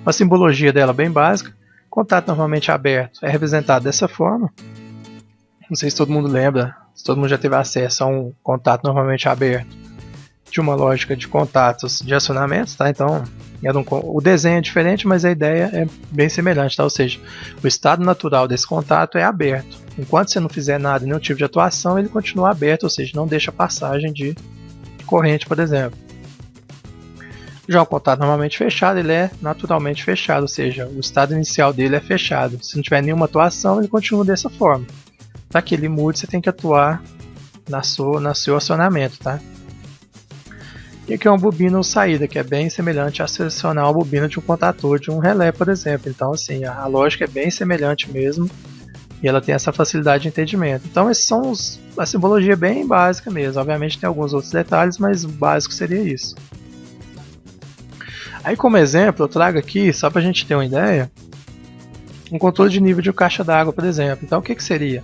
A simbologia dela é bem básica. Contato normalmente aberto é representado dessa forma. Não sei se todo mundo lembra, se todo mundo já teve acesso a um contato normalmente aberto de uma lógica de contatos de acionamentos, tá? Então, o desenho é diferente, mas a ideia é bem semelhante, tá? Ou seja, o estado natural desse contato é aberto. Enquanto você não fizer nada, nenhum tipo de atuação, ele continua aberto, ou seja, não deixa passagem de corrente, por exemplo. Já o contato normalmente fechado, ele é naturalmente fechado, ou seja, o estado inicial dele é fechado. Se não tiver nenhuma atuação, ele continua dessa forma. Para que ele mude, você tem que atuar no seu acionamento, tá? E aqui é uma bobina ou saída, que é bem semelhante a selecionar uma bobina de um contator de um relé, por exemplo. Então, assim, a lógica é bem semelhante mesmo, e ela tem essa facilidade de entendimento. Então, esses são a simbologia bem básica mesmo. Obviamente tem alguns outros detalhes, mas o básico seria isso. Aí, como exemplo, eu trago aqui, só para a gente ter uma ideia, um controle de nível de caixa d'água, por exemplo. Então, o que seria?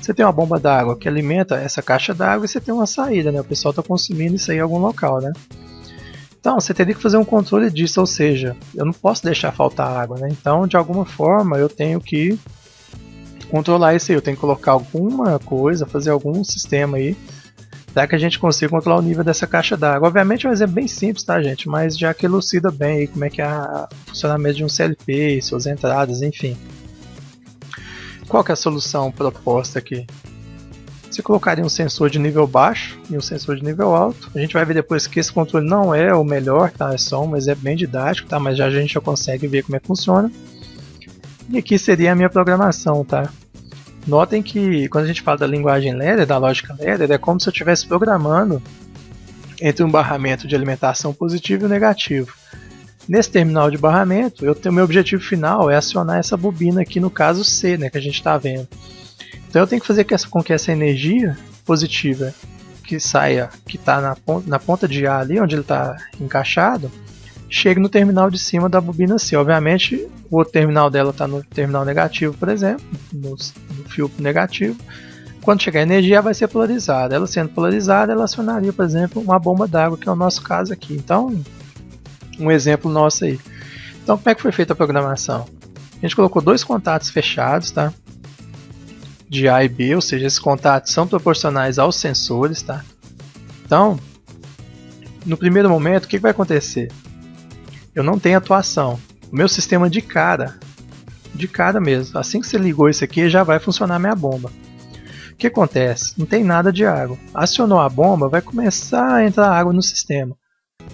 Você tem uma bomba d'água que alimenta essa caixa d'água e você tem uma saída, né? O pessoal está consumindo isso aí em algum local, né? Então, você teria que fazer um controle disso, ou seja, eu não posso deixar faltar água, né? Então, de alguma forma, eu tenho que controlar isso aí. Eu tenho que colocar alguma coisa, fazer algum sistema aí, para que a gente consiga controlar o nível dessa caixa d'água. Obviamente é um exemplo bem simples, tá, gente? Mas já que elucida bem aí como é que é o funcionamento de um CLP, suas entradas, enfim. Qual que é a solução proposta aqui? Você colocaria um sensor de nível baixo e um sensor de nível alto. A gente vai ver depois que esse controle não é o melhor, tá? É só um exemplo bem didático, tá? Mas já a gente já consegue ver como é que funciona. E aqui seria a minha programação, tá? Notem que quando a gente fala da linguagem ladder, da lógica ladder, é como se eu estivesse programando entre um barramento de alimentação positivo e negativo. Nesse terminal de barramento, meu objetivo final é acionar essa bobina aqui, no caso C, né, que a gente está vendo. Então eu tenho que fazer com que essa energia positiva que saia, que está na ponta de A ali, onde ele está encaixado, chegue no terminal de cima da bobina C. Obviamente, o outro terminal dela está no terminal negativo, por exemplo, no fio negativo. Quando chegar a energia, vai ser polarizada. Ela sendo polarizada, ela acionaria, por exemplo, uma bomba d'água, que é o nosso caso aqui. Então, um exemplo nosso aí. Então, como é que foi feita a programação? A gente colocou dois contatos fechados, tá? De A e B, ou seja, esses contatos são proporcionais aos sensores, tá? Então, no primeiro momento, o que vai acontecer? Eu não tenho atuação. O meu sistema de cara mesmo, assim que você ligou isso aqui, já vai funcionar minha bomba. O que acontece? Não tem nada de água. Acionou a bomba, vai começar a entrar água no sistema.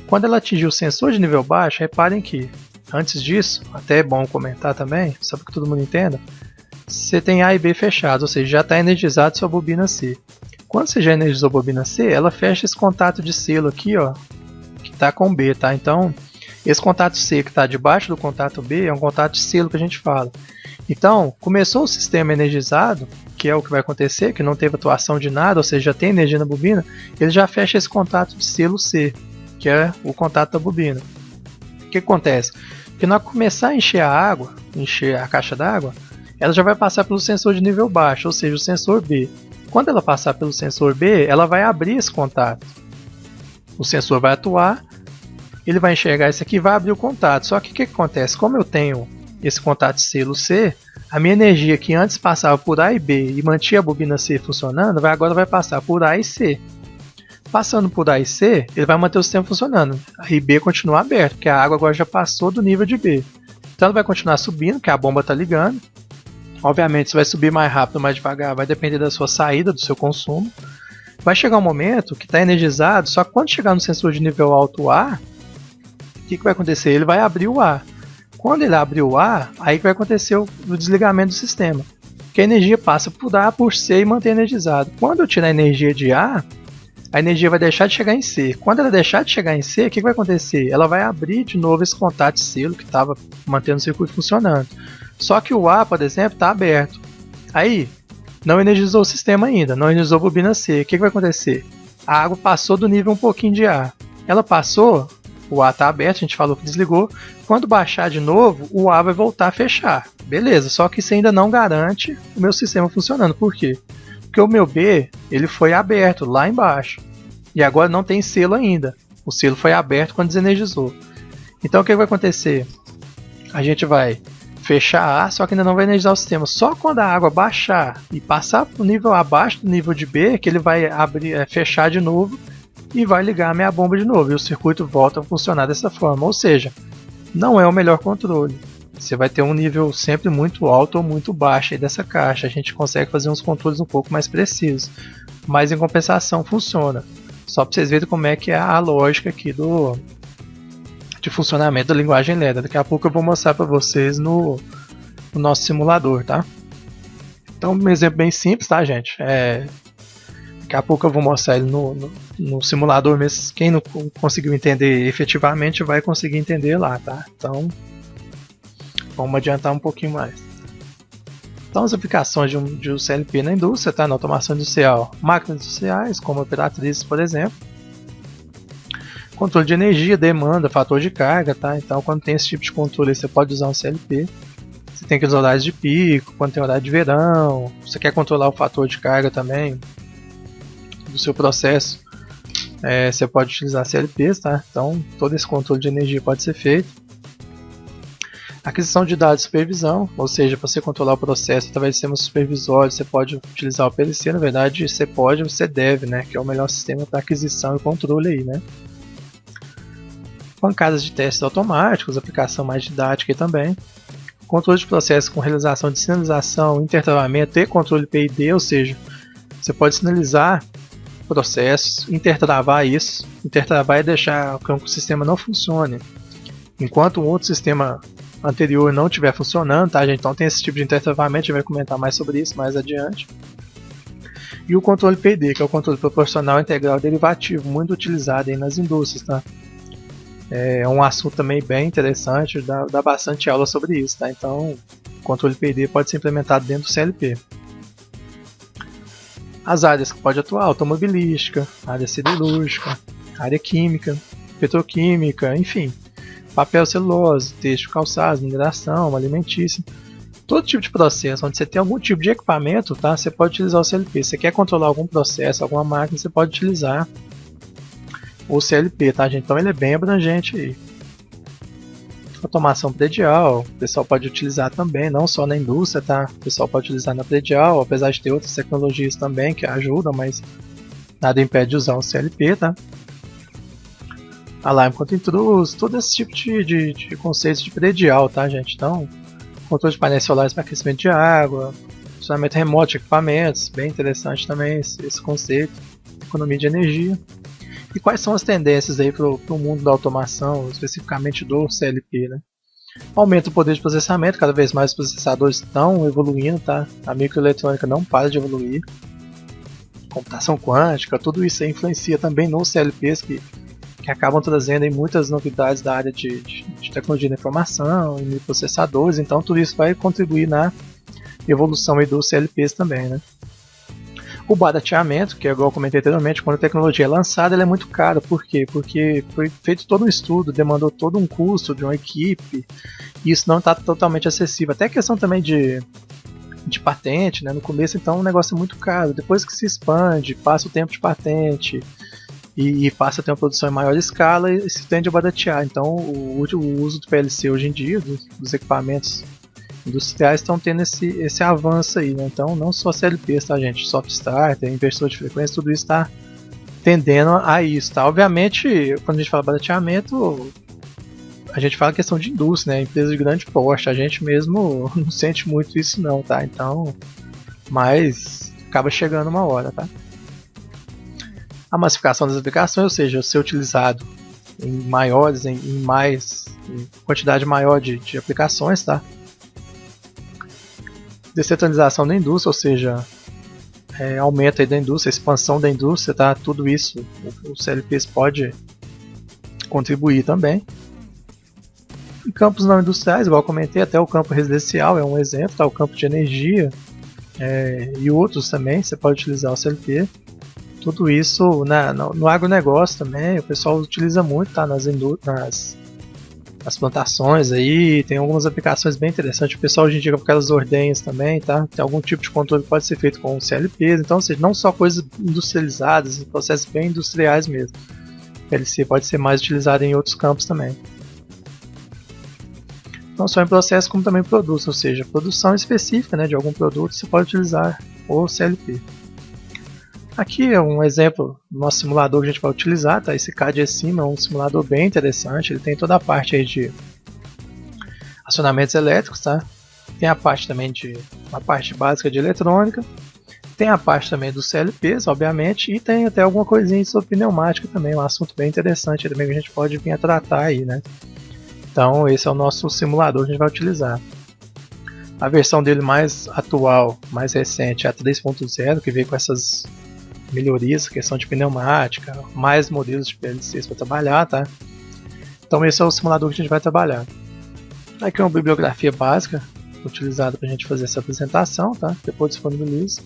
Quando ela atingir o sensor de nível baixo, reparem que, antes disso, até é bom comentar também, só para que todo mundo entenda, você tem A e B fechados, ou seja, já está energizado sua bobina C. Quando você já energizou a bobina C, ela fecha esse contato de selo aqui, ó, que está com B, tá? Então, esse contato C que está debaixo do contato B é um contato de selo que a gente fala. Então, começou o sistema energizado, que é o que vai acontecer, que não teve atuação de nada, ou seja, já tem energia na bobina, ele já fecha esse contato de selo C, que é o contato da bobina. O que acontece? Porque na hora que começar a encher a água, encher a caixa d'água, ela já vai passar pelo sensor de nível baixo, ou seja, o sensor B. Quando ela passar pelo sensor B, ela vai abrir esse contato. O sensor vai atuar, ele vai enxergar isso aqui e vai abrir o contato. Só que o que acontece? Como eu tenho esse contato de selo C, a minha energia que antes passava por A e B e mantinha a bobina C funcionando, agora vai passar por A e C. Passando por A e C, ele vai manter o sistema funcionando. A e B continua aberto, porque a água agora já passou do nível de B. Então ela vai continuar subindo, porque a bomba está ligando. Obviamente, se vai subir mais rápido ou mais devagar, vai depender da sua saída, do seu consumo. Vai chegar um momento que está energizado, só que quando chegar no sensor de nível alto A, o que vai acontecer? Ele vai abrir o A. Quando ele abrir o A, aí vai acontecer o desligamento do sistema. Porque a energia passa por A, por C e mantém energizado. Quando eu tirar a energia de A energia vai deixar de chegar em C. Quando ela deixar de chegar em C, o que vai acontecer? Ela vai abrir de novo esse contato de selo que estava mantendo o circuito funcionando. Só que o A, por exemplo, está aberto. Aí, não energizou o sistema ainda, não energizou a bobina C. O que vai acontecer? A água passou do nível um pouquinho de A. Ela passou, o A está aberto, a gente falou que desligou. Quando baixar de novo, o A vai voltar a fechar. Beleza, só que isso ainda não garante o meu sistema funcionando. Por quê? Porque o meu B, ele foi aberto lá embaixo. E agora não tem selo ainda. O selo foi aberto quando desenergizou. Então o que vai acontecer? A gente vai fechar A, só que ainda não vai energizar o sistema. Só quando a água baixar e passar para o nível abaixo do nível de B, que ele vai abrir, fechar de novo e vai ligar a minha bomba de novo. E o circuito volta a funcionar dessa forma. Ou seja, não é o melhor controle. Você vai ter um nível sempre muito alto ou muito baixo aí dessa caixa. A gente consegue fazer uns controles um pouco mais precisos. Mas em compensação funciona. Só para vocês verem como é que é a lógica aqui de funcionamento da linguagem LED. Daqui a pouco eu vou mostrar para vocês no nosso simulador, tá? Então, um exemplo bem simples, tá, gente? Daqui a pouco eu vou mostrar ele no simulador mesmo. Quem não conseguiu entender efetivamente vai conseguir entender lá, tá? Então, vamos adiantar um pouquinho mais. Então, as aplicações de um CLP na indústria, tá? Na automação industrial, máquinas industriais, como operatrizes, por exemplo. Controle de energia, demanda, fator de carga, tá? Então, quando tem esse tipo de controle, você pode usar um CLP. Você tem aqueles horários de pico, quando tem horário de verão. Você quer controlar o fator de carga também do seu processo, você pode utilizar CLPs, tá? Então, todo esse controle de energia pode ser feito. Aquisição de dados de supervisão, ou seja, para você controlar o processo através de sistemas supervisórios, você pode utilizar o PLC. Na verdade, você deve, né? Que é o melhor sistema para aquisição e controle aí, né? Bancadas de testes automáticos, aplicação mais didática aí também. Controle de processo com realização de sinalização, intertravamento e controle PID, ou seja, você pode sinalizar processos, intertravar isso. Intertravar é deixar que o sistema não funcione enquanto um outro sistema anterior não estiver funcionando, tá, gente? Então tem esse tipo de intertravamento, a gente vai comentar mais sobre isso mais adiante. E o controle PD, que é o controle proporcional integral derivativo, muito utilizado aí nas indústrias, tá? É um assunto também bem interessante, dá bastante aula sobre isso, tá? Então, o controle PD pode ser implementado dentro do CLP. As áreas que pode atuar: automobilística, área siderúrgica, área química, petroquímica, enfim, papel, celulose, têxtil, calçados, mineração, alimentícia. Todo tipo de processo onde você tem algum tipo de equipamento, tá? Você pode utilizar o CLP. Se você quer controlar algum processo, alguma máquina, você pode utilizar o CLP, tá, gente? Então ele é bem abrangente aí. Automação predial, o pessoal pode utilizar também, não só na indústria, tá? O pessoal pode utilizar na predial, apesar de ter outras tecnologias também que ajudam, mas nada impede de usar o CLP, tá? Alarme contra intrusos, todo esse tipo de conceitos de predial, tá, gente? Então, controle de painéis solares para aquecimento de água, funcionamento remoto de equipamentos, bem interessante também esse conceito, economia de energia. E quais são as tendências aí para o mundo da automação, especificamente do CLP, né? Aumenta o poder de processamento, cada vez mais os processadores estão evoluindo, tá? A microeletrônica não para de evoluir. Computação quântica, tudo isso aí influencia também nos CLPs que acabam trazendo aí muitas novidades da área de tecnologia da informação e microprocessadores, então tudo isso vai contribuir na evolução aí dos CLPs também, né? O barateamento, que é igual eu comentei anteriormente, quando a tecnologia é lançada, ela é muito cara. Por quê? Porque foi feito todo um estudo, demandou todo um custo de uma equipe, e isso não está totalmente acessível. Até a questão também de patente, né? No começo, então, o negócio é muito caro. Depois que se expande, passa o tempo de patente e passa a ter uma produção em maior escala, e se tende a baratear. Então, o uso do PLC hoje em dia, dos equipamentos industriais, estão tendo esse avanço aí, né? Então, não só CLPs, tá, gente? Soft starter, inversor de frequência, tudo isso está tendendo a isso, tá? Obviamente, quando a gente fala barateamento, a gente fala questão de indústria, né? Empresa de grande porte, a gente mesmo não sente muito isso não, tá? Então, mas acaba chegando uma hora, tá? A massificação das aplicações, ou seja, ser utilizado em maiores, em quantidade maior de aplicações, tá? Descentralização da indústria, ou seja, aumento aí da indústria, expansão da indústria, tá? Tudo isso o CLPs pode contribuir também. Em campos não industriais, igual eu comentei, até o campo residencial é um exemplo, tá? O campo de energia e outros também, você pode utilizar o CLP. Tudo isso no agronegócio também, o pessoal utiliza muito, tá? Nas plantações aí, tem algumas aplicações bem interessantes. O pessoal hoje em dia com aquelas ordenhas também, tá? Tem algum tipo de controle que pode ser feito com CLPs, então, ou seja, não só coisas industrializadas, processos bem industriais mesmo. O PLC pode ser mais utilizado em outros campos também. não só em processo como também em produtos, ou seja, produção específica, né, de algum produto, você pode utilizar o CLP. Aqui é um exemplo do nosso simulador que a gente vai utilizar, tá? Esse CAD acima é um simulador bem interessante, ele tem toda a parte aí de acionamentos elétricos, tá? Tem a parte também de uma parte básica de eletrônica, tem a parte também dos CLPs, obviamente, e tem até alguma coisinha sobre pneumática também, um assunto bem interessante também que a gente pode vir a tratar aí, né? Então esse é o nosso simulador que a gente vai utilizar. A versão dele mais atual, mais recente, é a 3.0, que veio com essas melhorias, questão de pneumática, mais modelos de PLCs para trabalhar, tá? Então esse é o simulador que a gente vai trabalhar. Aqui é uma bibliografia básica utilizada para a gente fazer essa apresentação, tá? Depois disponibilizo.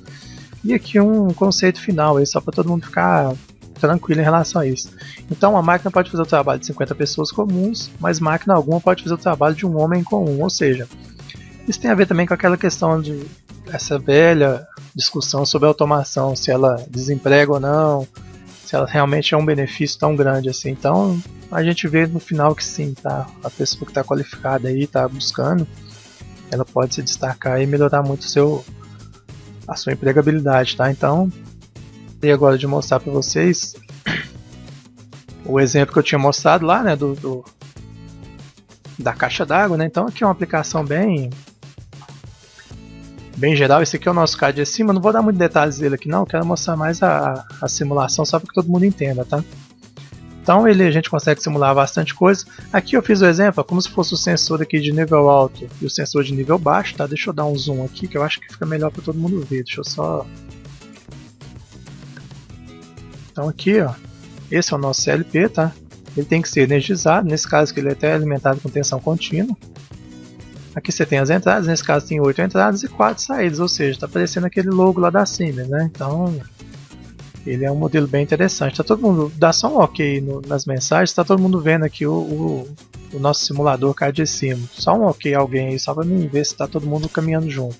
E aqui um conceito final, aí, só para todo mundo ficar tranquilo em relação a isso. Então a máquina pode fazer o trabalho de 50 pessoas comuns, mas máquina alguma pode fazer o trabalho de um homem comum, ou seja, isso tem a ver também com aquela questão de essa velha discussão sobre a automação, se ela desemprega ou não, se ela realmente é um benefício tão grande assim. Então a gente vê no final que sim, tá? A pessoa que está qualificada aí, está buscando, ela pode se destacar e melhorar muito a sua empregabilidade, tá? Então, e agora de mostrar para vocês o exemplo que eu tinha mostrado lá, né, da caixa d'água, né? Então aqui é uma aplicação bem geral. Esse aqui é o nosso CAD de acima, não vou dar muitos detalhes dele aqui não, eu quero mostrar mais a simulação só para que todo mundo entenda, tá? Então a gente consegue simular bastante coisa. Aqui eu fiz o exemplo, como se fosse o sensor aqui de nível alto e o sensor de nível baixo, tá? Deixa eu dar um zoom aqui que eu acho que fica melhor para todo mundo ver. Deixa eu só... Então aqui, ó, esse é o nosso CLP, tá? Ele tem que ser energizado, nesse caso que ele é até alimentado com tensão contínua. Aqui você tem as entradas, nesse caso tem 8 entradas e 4 saídas, ou seja, está aparecendo aquele logo lá da Siemens, né? Então, ele é um modelo bem interessante. Tá todo mundo, dá só um ok nas mensagens, está todo mundo vendo aqui o nosso simulador CAD de cima. Só um ok alguém aí, só para mim ver se está todo mundo caminhando junto.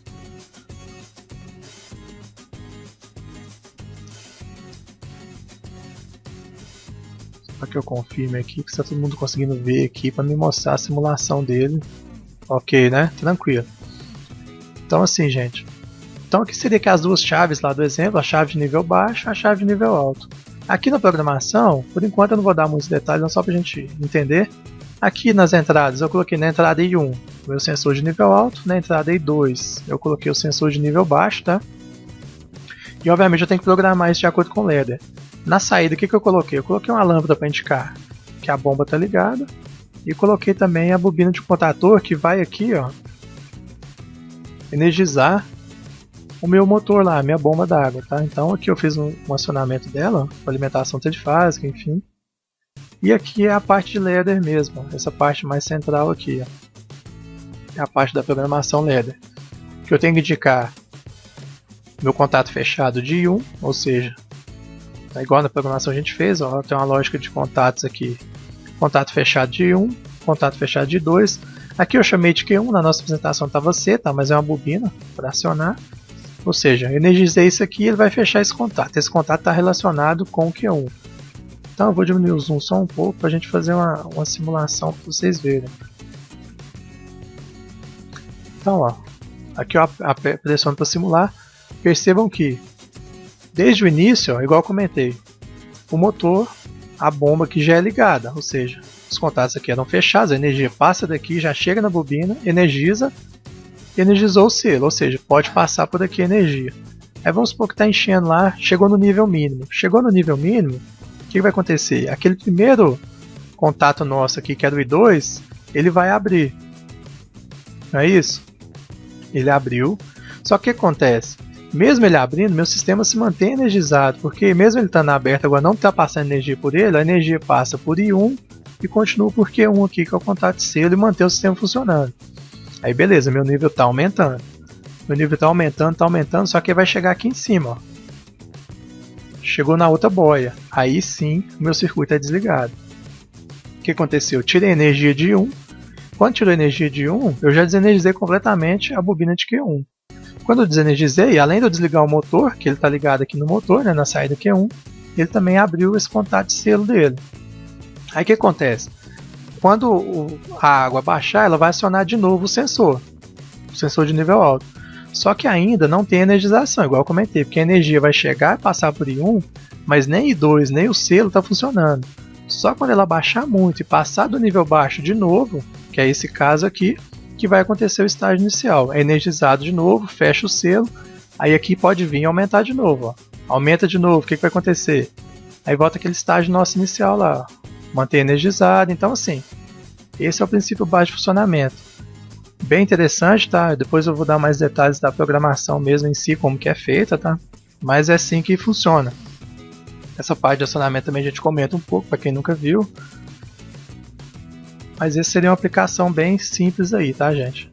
Para que eu confirme aqui que está todo mundo conseguindo ver aqui para me mostrar a simulação dele. Ok, né? Tranquilo. Então assim, gente. Então aqui seria que as duas chaves lá do exemplo, a chave de nível baixo e a chave de nível alto. Aqui na programação, por enquanto eu não vou dar muitos detalhes, não, só para a gente entender. Aqui nas entradas, eu coloquei na entrada I1 o meu sensor de nível alto, na entrada I2 eu coloquei o sensor de nível baixo, tá? E obviamente eu tenho que programar isso de acordo com o ladder. Na saída, o que eu coloquei? Eu coloquei uma lâmpada para indicar que a bomba está ligada. E coloquei também a bobina de contator que vai aqui, ó, energizar o meu motor lá, a minha bomba d'água, tá? Então aqui eu fiz um acionamento dela, com alimentação trifásica, enfim. E aqui é a parte de ladder mesmo, essa parte mais central aqui, ó. É a parte da programação ladder. Que eu tenho que indicar meu contato fechado de I1, ou seja, é igual na programação a gente fez, ó, tem uma lógica de contatos aqui. Contato fechado de 1, contato fechado de 2. Aqui eu chamei de Q1, na nossa apresentação estava C, tá? Mas é uma bobina para acionar. Ou seja, eu energizei isso aqui e ele vai fechar esse contato. Esse contato está relacionado com o Q1. Então eu vou diminuir o zoom só um pouco para a gente fazer uma simulação para vocês verem. Então, ó, aqui eu pressiono para simular. Percebam que desde o início, ó, igual eu comentei, o motor, a bomba aqui já é ligada, ou seja, os contatos aqui eram fechados, a energia passa daqui, já chega na bobina, energiza, energizou o selo, ou seja, pode passar por aqui a energia. Aí vamos supor que está enchendo lá, chegou no nível mínimo. Chegou no nível mínimo, o que vai acontecer? Aquele primeiro contato nosso aqui, que era o I2, ele vai abrir. Não é isso? Ele abriu, só que o que acontece? Mesmo ele abrindo, meu sistema se mantém energizado, porque mesmo ele estando aberto, agora não está passando energia por ele, a energia passa por I1 e continua por Q1 aqui, que é o contato de selo, e mantém o sistema funcionando. Aí beleza, meu nível está aumentando. Meu nível está aumentando, só que vai chegar aqui em cima. Ó. Chegou na outra boia, aí sim o meu circuito é desligado. O que aconteceu? Eu tirei energia de I1. Quando tirou energia de I1, eu já desenergizei completamente a bobina de Q1. Quando eu desenergizei, além de eu desligar o motor, que ele está ligado aqui no motor, né, na saída Q1, ele também abriu esse contato de selo dele. Aí o que acontece? quando a água baixar, ela vai acionar de novo o sensor de nível alto. Só que ainda não tem energização, igual eu comentei, porque a energia vai chegar e passar por I1, mas nem I2, nem o selo está funcionando. Só quando ela baixar muito e passar do nível baixo de novo, que é esse caso aqui, que vai acontecer o estágio inicial. É energizado de novo, fecha o selo, aí aqui pode vir e aumentar de novo. Ó. Aumenta de novo, o que vai acontecer? Aí volta aquele estágio nosso inicial lá, ó. Manter energizado. Então assim, esse é o princípio básico de funcionamento. Bem interessante, tá? Depois eu vou dar mais detalhes da programação mesmo em si, como que é feita, tá? Mas é assim que funciona. Essa parte de acionamento também a gente comenta um pouco, para quem nunca viu. Mas essa seria uma aplicação bem simples aí, tá, gente?